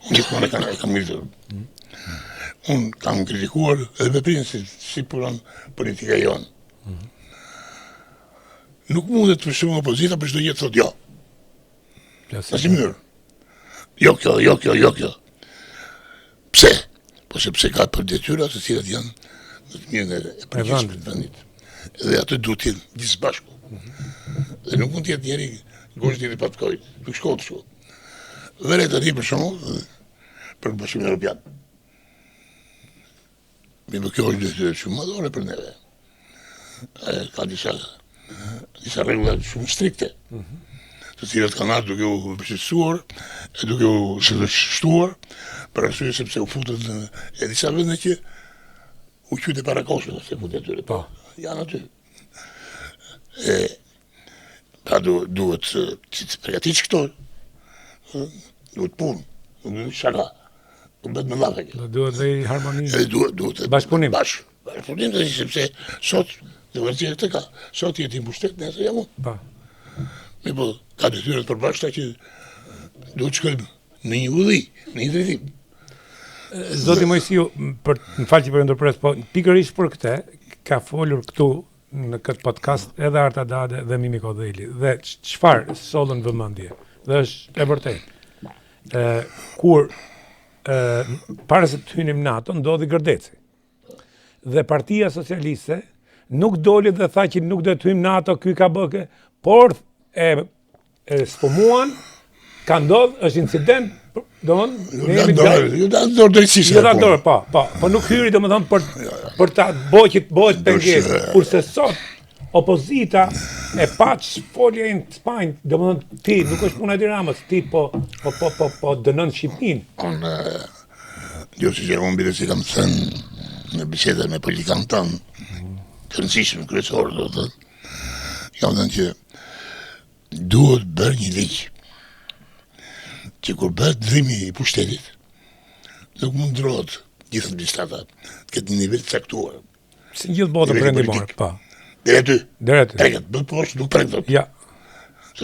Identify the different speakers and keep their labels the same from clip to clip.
Speaker 1: Unë gjithmonë e kam mirë. Unë kam kritikuar edhe veprinë si punon politika jonë. Nuk mundet të shumë opozita për çdo gjë të thotë jo. Asnjë mënyrë. Jo kjo. Pse? Po sepse ka për detyra se cilat janë në të mirën e përgjithshme të vendit. Edhe atë duhet të jenë gjithë bashku. Dhe nuk mund të jetë njëri goshti i patkojt. Nuk shkohet kështu. Vere të ri për shembull për Bashkimin Evropian. Mirë, kjo është detyrë shumë madhore për neve. Ka disa rregulla shumë strikte, të cilat kanë ardhur duke u përshtatsuar, duke u shtuar, për arsye sepse u futën e disa vende që u qytë parakoshme se futet aty. Po, janë aty. Pra duhet të përgatish këto. Duhet punë, duhet shaka. Duhet me lafek.
Speaker 2: Duhet dhe harmoni.
Speaker 1: Duhet
Speaker 2: bashkëpunim.
Speaker 1: Bashkëpunim sepse sot demokracia këtë ka. Sot jeti mbështet, nesër jam unë.
Speaker 2: Po.
Speaker 1: Mirë po, ka detyrat përbashkëta që duhet shkojmë në një udhë, në një drejtim.
Speaker 2: Zoti Mojsiu, më fal që po ndërpres, po pikërisht për këtë ka folur këtu në këtë podcast edhe Arta Dade dhe Mimi Kodheli. Dhe çfarë sollën vëmendje? Dhe është e vërtetë. Kur para se të hynim NATO, ndodhi Gërdeci. Dhe Partia Socialiste nuk doli dhe tha që nuk do të hyjmë NATO, ky ka bërë, por sfomuan, ka ndodhur, është incident, po nuk hyri domethënë për ta bëhet pengesë, kurse sot opozita e paç foljen të Spanjë, domethënë ti nuk është puna e Tiranës, ti po dënon Shqipërinë.
Speaker 1: Jo si Gjermon Bilesi kam thënë në bisedën me politikanë tanë, të rëndësishëm kryesor, do të thënë, kam thënë që duhet bërë një ligj që kur bëhet ndrimi i pushtetit, nuk mund ndrohet gjithë administrata të ketë një nivel të caktuar.
Speaker 2: Si gjithë botën perëndimore, po.
Speaker 1: Deri aty.
Speaker 2: Preket,
Speaker 1: bëhet poshtë, nuk preket.
Speaker 2: Ja.
Speaker 1: Se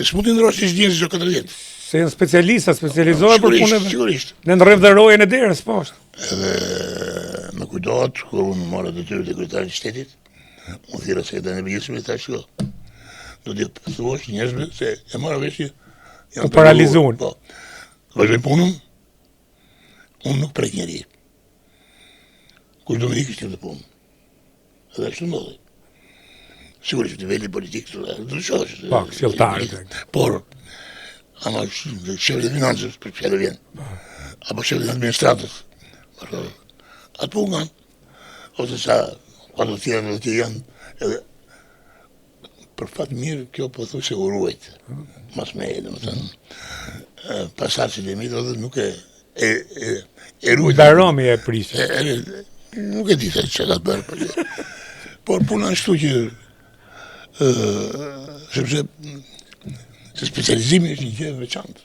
Speaker 1: s'mund të ndrohesh çdo njerëz çdo 4 vjet.
Speaker 2: Se janë specialista, specializohen për punën.
Speaker 1: Sigurisht.
Speaker 2: Në ndërreth dhe rojen e derës poshtë.
Speaker 1: Edhe më kujtohet kur unë mora detyrën e kryetarit të shtetit, unë thirrë sekretarinë e përgjithshëm e thash jo. Do të thuash njerëzve se e mora vesh që janë
Speaker 2: paralizuar.
Speaker 1: Po. Vazhdoj punën. Unë nuk prek njeri. Kush do më ikë këtë punë. Edhe ashtu ndodhi. Sigurisht niveli politik do të shohësh.
Speaker 2: Po, sjelltar.
Speaker 1: Por ama shefi i financës për fjalë vjen. Apo shefi i administratës. Atë punën. Ose sa kuando tienen që janë edhe për fat mirë kjo po thosë se u ruajt. Mas me domethënë pasardhësit e mi do të nuk e ruajt.
Speaker 2: Daromi e prishë.
Speaker 1: Nuk e di se çka bën, por puna ashtu që sepse specializimi është një gjë e veçantë.